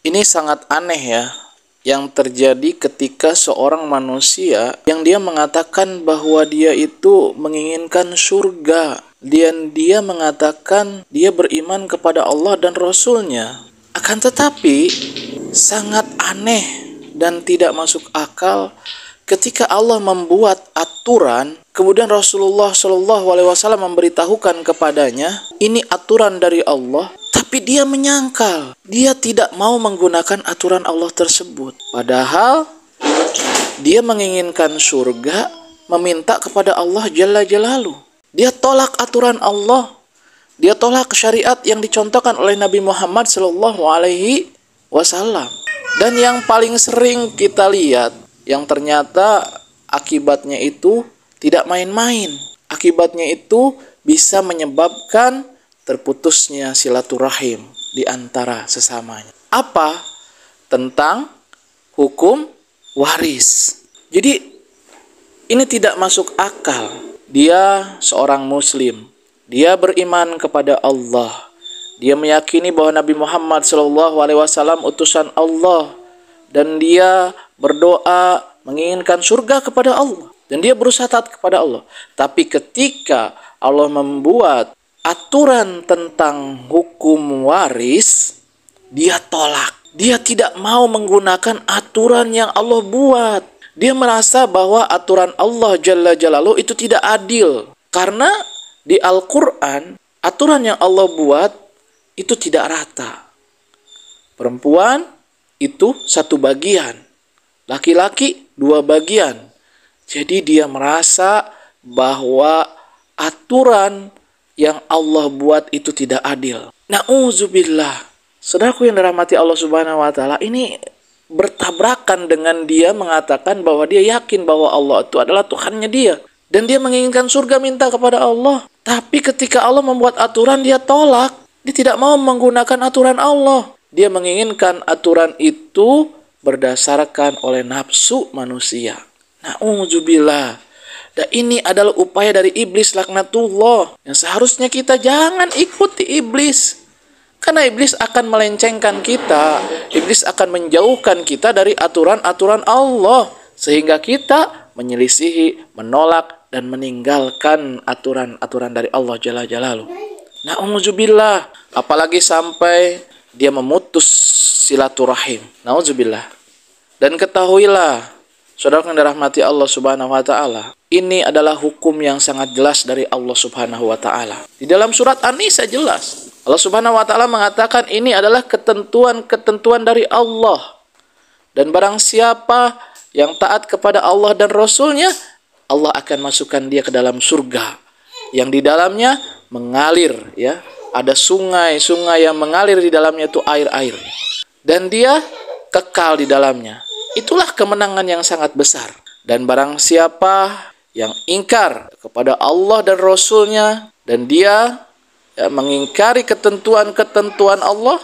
Ini sangat aneh ya, yang terjadi ketika seorang manusia yang dia mengatakan bahwa dia itu menginginkan surga, dan dia mengatakan dia beriman kepada Allah dan Rasul-Nya. Akan tetapi sangat aneh dan tidak masuk akal ketika Allah membuat aturan, kemudian Rasulullah Shallallahu Alaihi Wasallam memberitahukan kepadanya, ini aturan dari Allah, tapi dia menyangkal, dia tidak mau menggunakan aturan Allah tersebut. Padahal dia menginginkan surga, meminta kepada Allah Jalla Jalaluh. Dia tolak aturan Allah, dia tolak syariat yang dicontohkan oleh Nabi Muhammad Shallallahu Alaihi Wasallam. Dan yang paling sering kita lihat, yang ternyata akibatnya itu tidak main-main. Akibatnya itu bisa menyebabkan terputusnya silaturahim di antara sesamanya. Apa? Tentang hukum waris. Jadi ini tidak masuk akal. Dia seorang muslim, dia beriman kepada Allah, dia meyakini bahwa Nabi Muhammad SAW utusan Allah, dan dia berdoa menginginkan surga kepada Allah, dan dia berusaha taat kepada Allah. Tapi ketika Allah membuat aturan tentang hukum waris, dia tolak. Dia tidak mau menggunakan aturan yang Allah buat. Dia merasa bahwa aturan Allah Jalla Jalaluh itu tidak adil. Karena di Al-Quran, aturan yang Allah buat itu tidak rata. Perempuan itu satu bagian, laki-laki dua bagian. Jadi dia merasa bahwa aturan yang Allah buat itu tidak adil. Na'udzubillah. Saudaraku yang dirahmati Allah Subhanahu wa taala, ini bertabrakan dengan dia mengatakan bahwa dia yakin bahwa Allah itu adalah Tuhannya dia, dan dia menginginkan surga, minta kepada Allah. Tapi ketika Allah membuat aturan, dia tolak. Dia tidak mau menggunakan aturan Allah. Dia menginginkan aturan itu berdasarkan oleh nafsu manusia. Na'udzubillah. Dan ini adalah upaya dari iblis laknatullah, yang seharusnya kita jangan ikuti iblis. Karena iblis akan melencengkan kita, iblis akan menjauhkan kita dari aturan-aturan Allah, sehingga kita menyelisihi, menolak, dan meninggalkan aturan-aturan dari Allah Jalla Jalaluh. Na'udzubillah. Apalagi sampai dia memutus silaturahim. Na'udzubillah. Dan ketahuilah, saudara yang dirahmati Allah Subhanahu wa taala, ini adalah hukum yang sangat jelas dari Allah Subhanahu wa taala. Di dalam surat An-Nisa jelas, Allah Subhanahu wa taala mengatakan ini adalah ketentuan-ketentuan dari Allah. Dan barang siapa yang taat kepada Allah dan Rasul-Nya, Allah akan masukkan dia ke dalam surga yang di dalamnya mengalir, ya, ada sungai-sungai yang mengalir di dalamnya, itu air-air, dan dia kekal di dalamnya. Itulah kemenangan yang sangat besar. Dan barang siapa yang ingkar kepada Allah dan Rasul-Nya, dan dia mengingkari ketentuan-ketentuan Allah,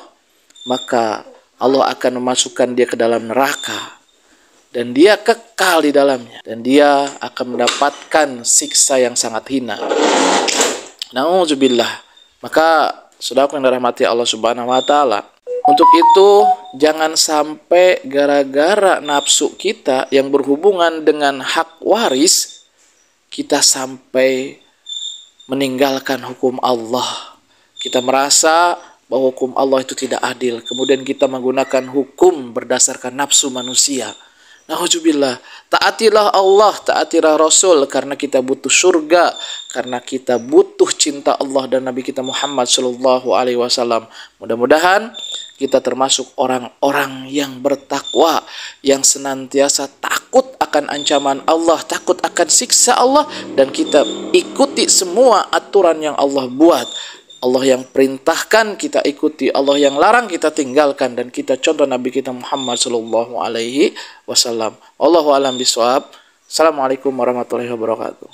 maka Allah akan memasukkan dia ke dalam neraka, dan dia kekal di dalamnya, dan dia akan mendapatkan siksa yang sangat hina. Na'udzubillah. Maka saudara yang dirahmati Allah Subhanahu wa taala, untuk itu jangan sampai gara-gara nafsu kita yang berhubungan dengan hak waris, kita sampai meninggalkan hukum Allah. Kita merasa bahwa hukum Allah itu tidak adil, kemudian kita menggunakan hukum berdasarkan nafsu manusia. Na'udzubillah. Taatilah Allah, taatilah Rasul, karena kita butuh surga, karena kita butuh cinta Allah dan Nabi kita Muhammad Sallallahu Alaihi Wasallam. Mudah-mudahan kita termasuk orang-orang yang bertakwa, yang senantiasa takut akan ancaman Allah, takut akan siksa Allah, dan kita ikuti semua aturan yang Allah buat. Allah yang perintahkan kita ikuti, Allah yang larang kita tinggalkan, dan kita contoh Nabi kita Muhammad Sallallahu Alaihi Wasallam. Allahu a'lam bishawab. Assalamualaikum warahmatullahi wabarakatuh.